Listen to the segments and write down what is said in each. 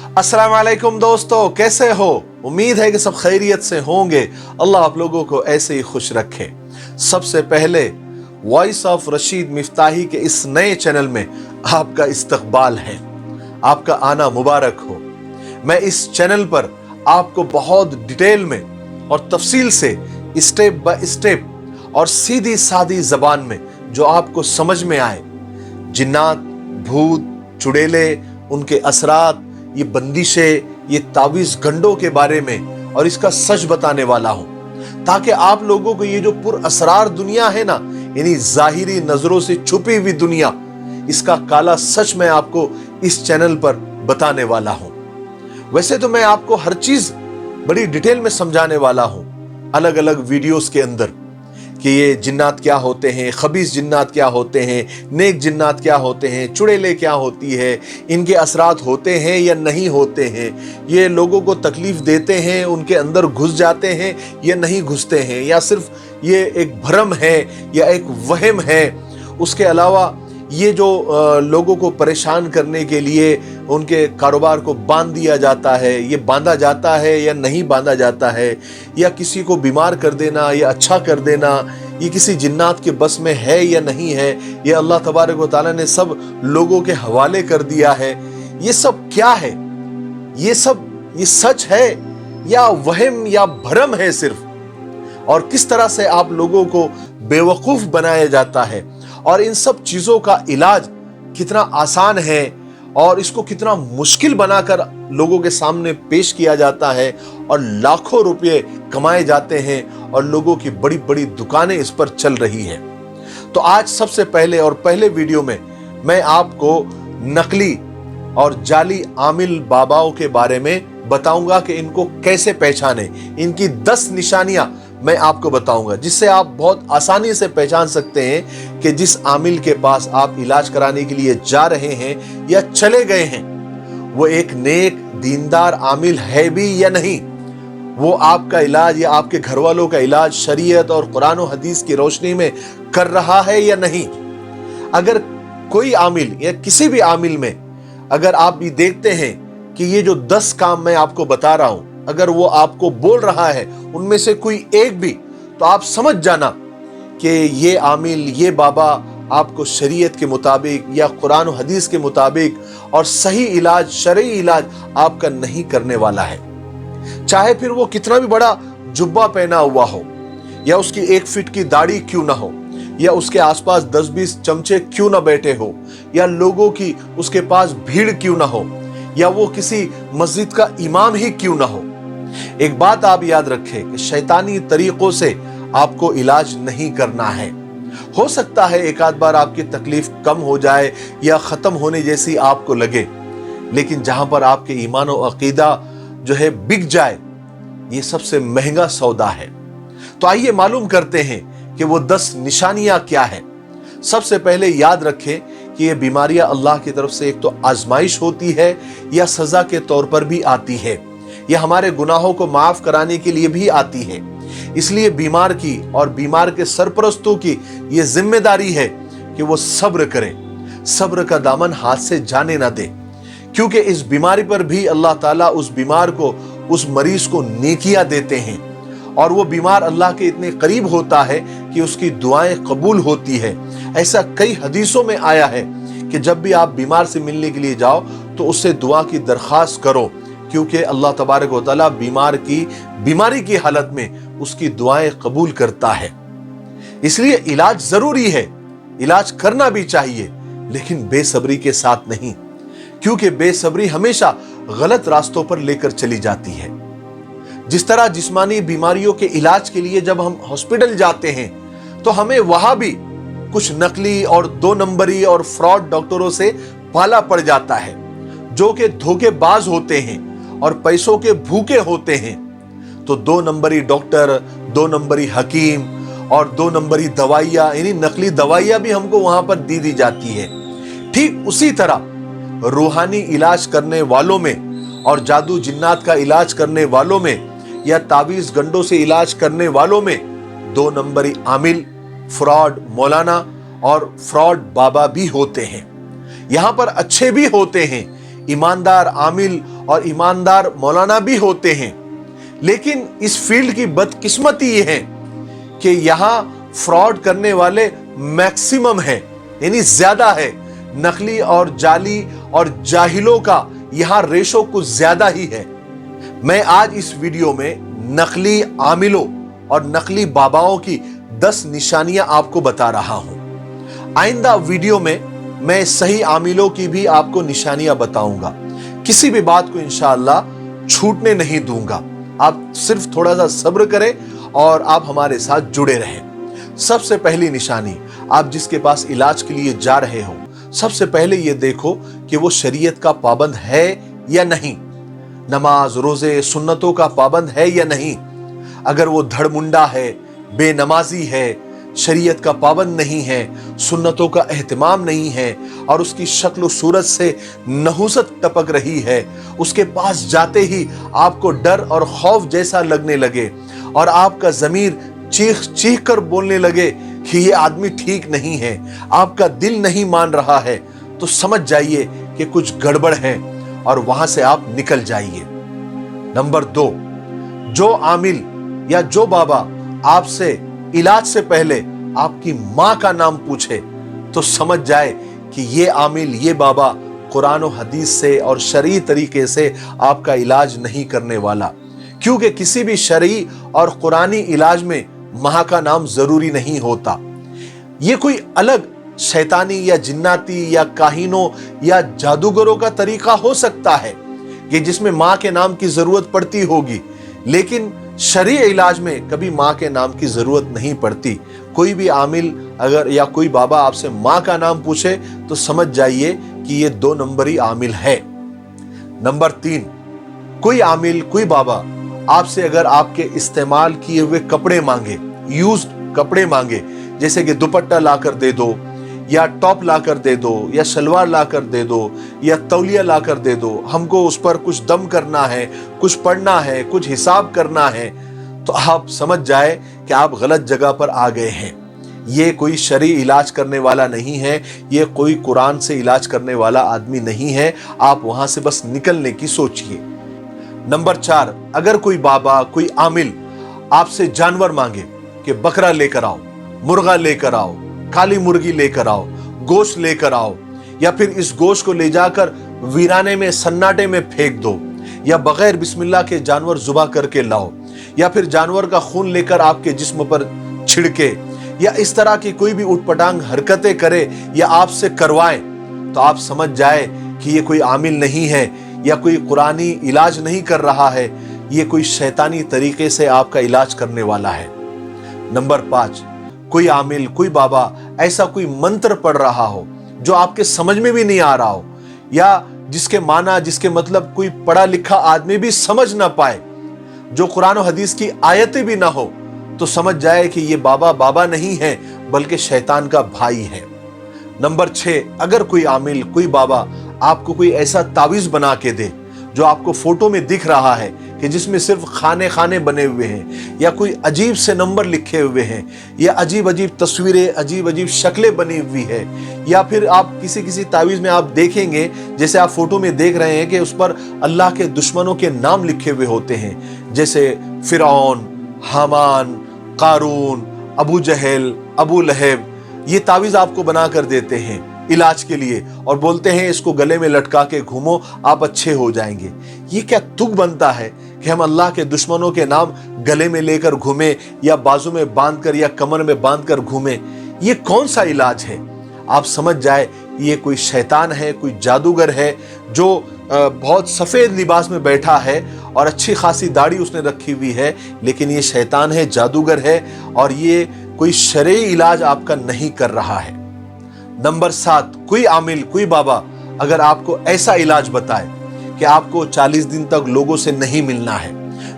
अस्सलाम वालेकुम दोस्तों, कैसे हो? उम्मीद है कि सब खैरियत से होंगे। अल्लाह आप लोगों को ऐसे ही खुश रखे। सबसे पहले वॉइस ऑफ रशीद मिफ्ताही के इस नए चैनल में आपका इस्तकबाल है, आपका आना मुबारक हो। मैं इस चैनल पर आपको बहुत डिटेल में और तफसील से स्टेप बाय स्टेप और सीधी सादी जबान में जो आपको समझ में आए, जिन्नात, भूत, चुड़ैले, उनके असरात, ये बंदिशें, ये तावीज गंडों के बारे में और इसका सच बताने वाला हूं, ताकि आप लोगों को ये जो पुर असरार दुनिया है ना, यानी जाहिरी नजरों से छुपी हुई दुनिया, इसका काला सच मैं आपको इस चैनल पर बताने वाला हूं। वैसे तो मैं आपको हर चीज बड़ी डिटेल में समझाने वाला हूं अलग अलग वीडियोस के अंदर, कि ये जिन्नात क्या होते हैं, खबीस जिन्नात क्या होते हैं, नेक जिन्नात क्या होते हैं, चुड़ैले क्या होती है, इनके असरात होते हैं या नहीं होते हैं, ये लोगों को तकलीफ देते हैं, उनके अंदर घुस जाते हैं या नहीं घुसते हैं, या सिर्फ ये एक भ्रम है या एक वहम है। उसके अलावा ये जो लोगों को परेशान करने के लिए उनके कारोबार को बांध दिया जाता है, ये बांधा जाता है या नहीं बांधा जाता है, या किसी को बीमार कर देना या अच्छा कर देना, ये किसी जिन्नात के बस में है या नहीं है, ये अल्लाह तबारक व तआला ने सब लोगों के हवाले कर दिया है। ये सब क्या है? ये सच है या वहम या भ्रम है सिर्फ? और किस तरह से आप लोगों को बेवकूफ बनाया जाता है, और इन सब चीजों का इलाज कितना आसान है और इसको कितना मुश्किल बनाकर लोगों के सामने पेश किया जाता है, और लाखों रुपए कमाए जाते हैं और लोगों की बड़ी बड़ी दुकानें इस पर चल रही हैं। तो आज सबसे पहले और पहले वीडियो में मैं आपको नकली और जाली आमिल बाबाओं के बारे में बताऊंगा कि इनको कैसे पहचाने। इनकी 10 निशानियां मैं आपको बताऊंगा, जिससे आप बहुत आसानी से पहचान सकते हैं कि जिस आमिल के पास आप इलाज कराने के लिए जा रहे हैं या चले गए हैं, वो एक नेक दीनदार आमिल है भी या नहीं, वो आपका इलाज या आपके घर वालों का इलाज शरीयत और कुरान और हदीस की रोशनी में कर रहा है या नहीं। अगर कोई आमिल या किसी भी आमिल में अगर आप भी देखते हैं कि ये जो 10 काम मैं आपको बता रहा हूं, अगर वो आपको बोल रहा है उनमें से कोई एक भी, तो आप समझ जाना कि ये आमिल, ये बाबा आपको शरीयत के मुताबिक या कुरान और हदीस के मुताबिक और सही इलाज, शरई इलाज आपका नहीं करने वाला है। चाहे फिर वो कितना भी बड़ा जुब्बा पहना हुआ हो, या उसकी 1 फीट की दाढ़ी क्यों ना हो, या उसके आसपास 10-20 चमचे क्यों ना बैठे हो, या लोगों की उसके पास भीड़ क्यों ना हो, या वो किसी मस्जिद का इमाम ही क्यों ना हो। एक बात आप याद रखें कि शैतानी तरीकों से आपको इलाज नहीं करना है। हो सकता है एक आध बार आपकी तकलीफ कम हो जाए या खत्म होने जैसी आपको लगे, लेकिन जहां पर आपके ईमान और अकीदा जो है बिक जाए, ये सबसे महंगा सौदा है। तो आइए मालूम करते हैं कि वो 10 निशानियां क्या है। सबसे पहले याद रखें कि ये बीमारियां अल्लाह की तरफ से एक तो आजमाइश होती है या सजा के तौर पर भी आती है, यह हमारे गुनाहों को माफ कराने के लिए भी आती है। इसलिए बीमार की और बीमार के सरपरस्तों की यह जिम्मेदारी है कि वो सब्र करें, सब्र का दामन हाथ से जाने ना दे, क्योंकि इस बीमारी पर भी अल्लाह ताला उस बीमार को, उस मरीज को नेकियां देते हैं, और वो बीमार अल्लाह के इतने करीब होता है कि उसकी दुआएं कबूल होती है। ऐसा कई हदीसों में आया है कि जब भी आप बीमार से मिलने के लिए जाओ तो उससे दुआ की दरख्वास्त करो, क्योंकि अल्लाह तबारक व तआला बीमारी की हालत में उसकी दुआएं कबूल करता है। इसलिए इलाज जरूरी है, इलाज करना भी चाहिए, लेकिन बेसब्री के साथ नहीं, क्योंकि बेसब्री हमेशा गलत रास्तों पर लेकर चली जाती है। जिस तरह जिस्मानी बीमारियों के इलाज के लिए जब हम हॉस्पिटल जाते हैं तो हमें वहां भी कुछ नकली और 2 नंबरी और फ्रॉड डॉक्टरों से पाला पड़ जाता है, जो कि धोखेबाज होते हैं और पैसों के भूखे होते हैं। तो 2 नंबरी डॉक्टर, 2 नंबरी हकीम और 2 नंबरी दवाइयां, यानी नकली दवाइयां भी हमको वहां पर दी जाती है। ठीक उसी तरह रूहानी इलाज करने वालों में और जादू जिन्नात का इलाज करने वालों में या तावीज गंडों से इलाज करने वालों में 2 नंबरी आमिल, फ्रॉड मौलाना और फ्रॉड बाबा भी होते हैं। यहां पर अच्छे भी होते हैं, ईमानदार आमिल और ईमानदार मौलाना भी होते हैं, लेकिन इस फील्ड की बदकिस्मती ये है कि यहां फ्रॉड करने वाले मैक्सिमम है, यानी ज्यादा है। नकली और जाली और जाहिलों का यहां रेशो कुछ ज्यादा ही है। मैं आज इस वीडियो में नकली आमिलों और नकली बाबाओं की 10 निशानियां आपको बता रहा हूं। आइंदा वीडियो में मैं सही आमिलों की भी आपको निशानियां बताऊंगा। किसी भी बात को इंशाअल्लाह छूटने नहीं दूंगा। आप सिर्फ थोड़ा सा सब्र करें और आप हमारे साथ जुड़े रहें। सबसे पहली निशानी, आप जिसके पास इलाज के लिए जा रहे हो, सबसे पहले ये देखो कि वो शरीयत का पाबंद है या नहीं, नमाज रोजे सुन्नतों का पाबंद है या नहीं। अगर वो धड़मुंडा है, बेनमाजी है, शरीयत का पाबंद नहीं है, सुन्नतों का एहतमाम नहीं है और उसकी शक्ल सूरत से नहुसत टपक रही है, उसके पास जाते ही आपको डर और खौफ जैसा लगने लगे और आपका ज़मीर चीख चीख कर बोलने लगे कि ये आदमी ठीक नहीं है, आपका दिल नहीं मान रहा है, तो समझ जाइए कि कुछ गड़बड़ है और वहां से आप निकल जाइए। नंबर 2, जो आमिल या जो बाबा आपसे इलाज से पहले आपकी मां का नाम पूछे, तो समझ जाए कि ये आमिल, ये बाबा कुरान और हदीस से और शरई तरीके से आपका इलाज नहीं करने वाला। क्योंकि किसी भी शरई और कुरानी इलाज में मां का नाम जरूरी नहीं होता। ये कोई अलग शैतानी या जिन्नाती या काहिनों या जादूगरों का तरीका हो सकता है कि जिसमें मां के नाम की जरूरत पड़ती होगी, लेकिन शरई इलाज में कभी मां के नाम की जरूरत नहीं पड़ती। कोई भी आमिल अगर या कोई बाबा आपसे मां का नाम पूछे तो समझ जाइए कि ये 2 नंबरी आमिल है। नंबर 3, कोई आमिल, कोई बाबा आपसे अगर आपके इस्तेमाल किए हुए कपड़े मांगे, यूज्ड कपड़े मांगे, जैसे कि दुपट्टा लाकर दे दो या टॉप लाकर दे दो या शलवार लाकर दे दो या तौलिया लाकर दे दो, हमको उस पर कुछ दम करना है, कुछ पढ़ना है, कुछ हिसाब करना है, तो आप समझ जाए कि आप गलत जगह पर आ गए हैं। ये कोई शरई इलाज करने वाला नहीं है, ये कोई कुरान से इलाज करने वाला आदमी नहीं है। आप वहां से बस निकलने की सोचिए। नंबर 4, अगर कोई बाबा, कोई आमिल आपसे जानवर मांगे कि बकरा लेकर आओ, मुर्गा लेकर आओ, काली मुर्गी लेकर आओ, गोश्त लेकर आओ, या फिर इस गोश्त को ले जाकर वीराने में सन्नाटे में फेंक दो, या बगैर बिस्मिल्लाह के जानवर जुबा करके लाओ, या फिर जानवर का खून लेकर आपके जिस्म पर छिड़के, या इस तरह की कोई भी उटपटांग हरकतें करे या आपसे करवाएं, तो आप समझ जाए कि ये कोई आमिल नहीं है या कोई कुरानी इलाज नहीं कर रहा है, ये कोई शैतानी तरीके से आपका इलाज करने वाला है। नंबर 5, कोई आमिल, कोई बाबा ऐसा कोई मंत्र पढ़ रहा हो जो आपके समझ में भी नहीं आ रहा हो, या जिसके माना, जिसके मतलब कोई पढ़ा लिखा आदमी भी समझ ना पाए, जो कुरान और हदीस की आयतें भी ना हो, तो समझ जाए कि ये बाबा बाबा नहीं है बल्कि शैतान का भाई है। नंबर 6, अगर कोई आमिल, कोई बाबा आपको कोई ऐसा तावीज बना के दे जो आपको फोटो में दिख रहा है कि जिसमें सिर्फ खाने खाने बने हुए हैं, या कोई अजीब से नंबर लिखे हुए हैं, या अजीब अजीब तस्वीरें, अजीब अजीब शक्लें बनी हुई है, या फिर आप किसी तावीज में आप देखेंगे, जैसे आप फोटो में देख रहे हैं कि उस पर अल्लाह के दुश्मनों के नाम लिखे हुए होते हैं, जैसे फिरौन, हामान, कारून, अबू जहल, अबू लहब। ये तावीज आपको बना कर देते हैं इलाज के लिए और बोलते हैं इसको गले में लटका के घूमो, आप अच्छे हो जाएंगे। ये क्या तुक बनता है कि हम अल्लाह के दुश्मनों के नाम गले में लेकर घूमें या बाजू में बांधकर या कमर में बांधकर घूमें? ये कौन सा इलाज है? आप समझ जाए ये कोई शैतान है, कोई जादूगर है जो बहुत सफेद लिबास में बैठा है और अच्छी खासी दाढ़ी उसने रखी हुई है, लेकिन ये शैतान है, जादूगर है और ये कोई शरई इलाज आपका नहीं कर रहा है। नंबर 7, कोई आमिल, कोई बाबा अगर आपको ऐसा इलाज बताए कि आपको 40 दिन तक लोगों से नहीं मिलना है,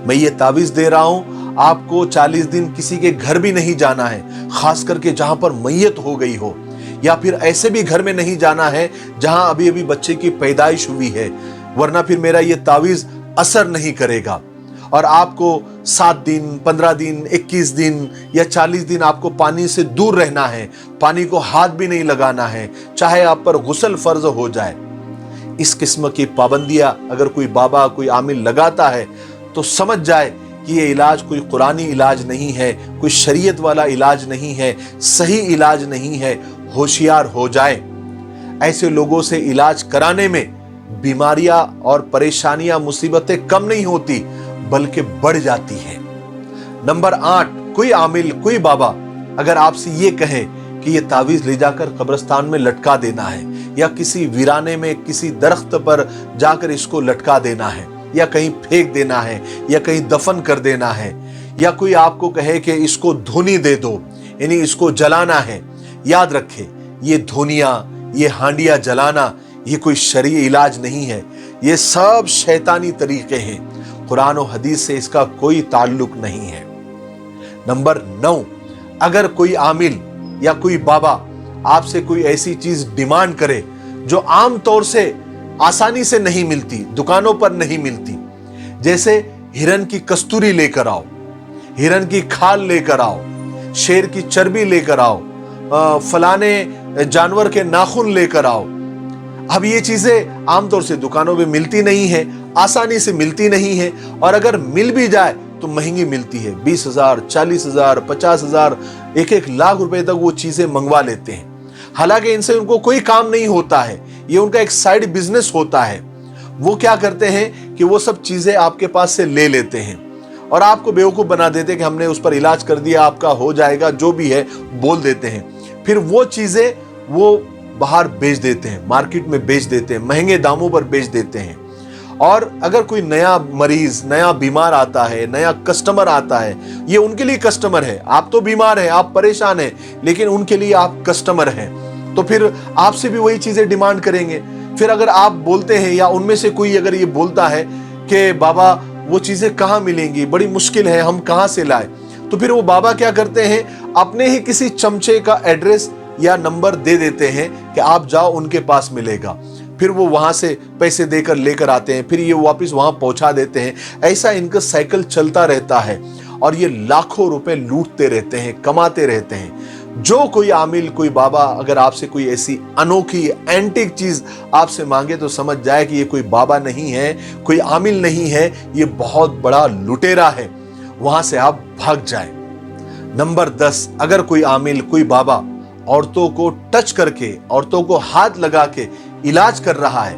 मैं ये तावीज दे रहा हूं, आपको 40 दिन किसी के घर भी नहीं जाना है, खास करके जहां पर मैयत हो गई हो, या फिर ऐसे भी घर में नहीं जाना है जहां अभी अभी बच्चे की पैदाइश हुई है, वरना फिर मेरा ये तावीज असर नहीं करेगा। और आपको 7 दिन, 15 दिन, 21 दिन या 40 दिन आपको पानी से दूर रहना है, पानी को हाथ भी नहीं लगाना है, चाहे आप पर गुस्ल फर्ज हो जाए। इस किस्म की पाबंदियां अगर कोई बाबा कोई आमिल लगाता है तो समझ जाए कि ये इलाज कोई कुरानी इलाज नहीं है, कोई शरीयत वाला इलाज नहीं है, सही इलाज नहीं है। होशियार हो जाए। ऐसे लोगों से इलाज कराने में बीमारियां और परेशानियां मुसीबतें कम नहीं होती बल्कि बढ़ जाती हैं। नंबर 8, कोई आमिल कोई बाबा अगर आपसे ये कहे कि ये तावीज ले जाकर कब्रिस्तान में लटका देना है, या किसी वीराने में किसी दरख्त पर जाकर इसको लटका देना है, या कहीं फेंक देना है, या कहीं दफन कर देना है, या कोई आपको कहे कि इसको धुनी दे दो, यानी इसको जलाना है, याद रखें ये धुनिया ये हांडिया जलाना ये कोई शरई इलाज नहीं है। ये सब शैतानी तरीके हैं। कुरान और हदीस से इसका कोई ताल्लुक नहीं है। नंबर 9, अगर कोई आमिल या कोई बाबा आपसे कोई ऐसी चीज डिमांड करे जो आम तौर से आसानी से नहीं मिलती, दुकानों पर नहीं मिलती, जैसे हिरन की कस्तूरी लेकर आओ, हिरन की खाल लेकर आओ, शेर की चर्बी लेकर आओ, फलाने जानवर के नाखून लेकर आओ। अब ये चीजें आमतौर से दुकानों में मिलती नहीं है, आसानी से मिलती नहीं है, और अगर मिल भी जाए तो महंगी मिलती है। 20,000, 40,000, 50,000, 1-1 लाख रुपए तक वो चीजें मंगवा लेते हैं। हालांकि इनसे उनको कोई काम नहीं होता है, ये उनका एक साइड बिजनेस होता है। वो क्या करते हैं कि वो सब चीजें आपके पास से ले लेते हैं और आपको बेवकूफ बना देते हैं कि हमने उस पर इलाज कर दिया, आपका हो जाएगा, जो भी है बोल देते हैं। फिर वो चीजें वो बाहर बेच देते हैं, मार्केट में बेच देते हैं, महंगे दामों पर बेच देते हैं। और अगर कोई नया मरीज, नया बीमार आता है, नया कस्टमर आता है, ये उनके लिए कस्टमर है। आप तो बीमार हैं, आप परेशान हैं, लेकिन उनके लिए आप कस्टमर हैं, तो फिर आपसे भी वही चीजें डिमांड करेंगे। फिर अगर आप बोलते हैं या उनमें से कोई अगर ये बोलता है कि बाबा वो चीजें कहाँ मिलेंगी, बड़ी मुश्किल है, हम कहाँ से लाए, तो फिर वो बाबा क्या करते हैं, अपने ही किसी चमचे का एड्रेस या नंबर दे देते हैं कि आप जाओ, उनके पास मिलेगा। फिर वो वहां से पैसे देकर लेकर आते हैं, फिर ये वापस वहां पहुंचा देते हैं। ऐसा इनका साइकिल चलता रहता है और ये लाखों रुपए लूटते रहते हैं, कमाते रहते हैं। जो कोई आमिल कोई बाबा अगर आपसे कोई ऐसी अनोखी एंटीक चीज आपसे मांगे तो समझ जाए कि ये कोई बाबा नहीं है, कोई आमिल नहीं है, ये बहुत बड़ा लुटेरा है। वहां से आप भाग जाएं। नंबर 10, अगर कोई आमिल कोई बाबा औरतों को टच करके, औरतों को हाथ लगा के इलाज कर रहा है,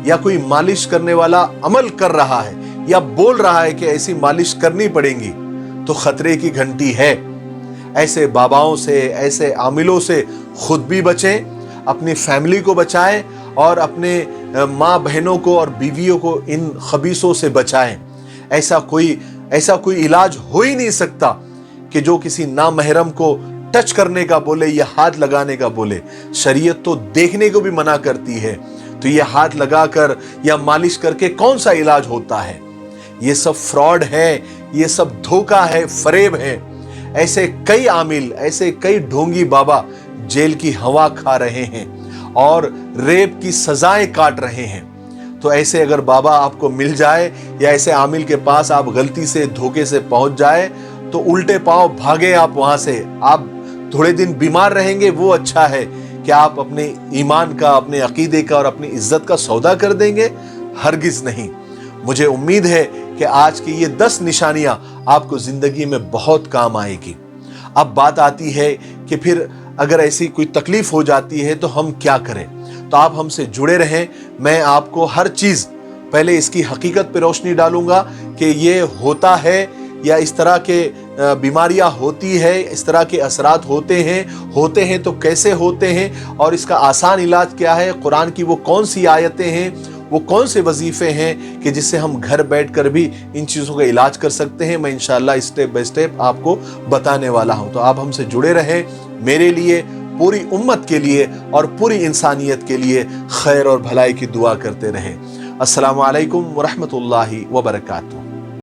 या कोई मालिश करने वाला अमल कर रहा है, या बोल रहा है कि ऐसी मालिश करनी पड़ेगी, तो खतरे की घंटी है। ऐसे बाबाओं से, ऐसे आमिलों से खुद भी बचें, अपनी फैमिली को बचाएं और अपने माँ बहनों को और बीवियों को इन खबीसों से बचाएं। ऐसा कोई इलाज हो ही नहीं सकता कि जो किसी नामहरम को टच करने का बोले या हाथ लगाने का बोले। शरीयत तो देखने को भी मना करती है, तो ये हाथ लगाकर या मालिश करके कौन सा इलाज होता है? ये सब फ्रॉड है, ये सब धोखा है, फरेब है। ऐसे कई आमिल, ऐसे कई ढोंगी बाबा जेल की हवा खा रहे हैं और रेप की सजाएं काट रहे हैं। तो ऐसे अगर बाबा आपको मिल जाए या ऐसे आमिल के पास आप गलती से धोखे से पहुंच जाए तो उल्टे पांव भागे आप वहां से। आप थोड़े दिन बीमार रहेंगे, वो अच्छा है कि आप अपने ईमान का, अपने अकीदे का और अपनी इज्जत का सौदा कर देंगे? हरगिज नहीं। मुझे उम्मीद है कि आज की ये 10 निशानियां आपको जिंदगी में बहुत काम आएगी। अब बात आती है कि फिर अगर ऐसी कोई तकलीफ हो जाती है तो हम क्या करें? तो आप हमसे जुड़े रहें। मैं आपको हर चीज पहले इसकी हकीकत पे रोशनी डालूंगा कि ये होता है या इस तरह के बीमारियां होती है, इस तरह के असरात होते हैं तो कैसे होते हैं, और इसका आसान इलाज क्या है, कुरान की वो कौन सी आयतें हैं, वो कौन से वजीफे हैं कि जिससे हम घर बैठकर भी इन चीज़ों का इलाज कर सकते हैं। मैं इंशाअल्लाह स्टेप बाय स्टेप आपको बताने वाला हूं। तो आप हमसे जुड़े रहें। मेरे लिए, पूरी उम्मत के लिए और पूरी इंसानियत के लिए खैर और भलाई की दुआ करते रहें। अस्सलामु अलैकुम व रहमतुल्लाहि व बरकातुहू।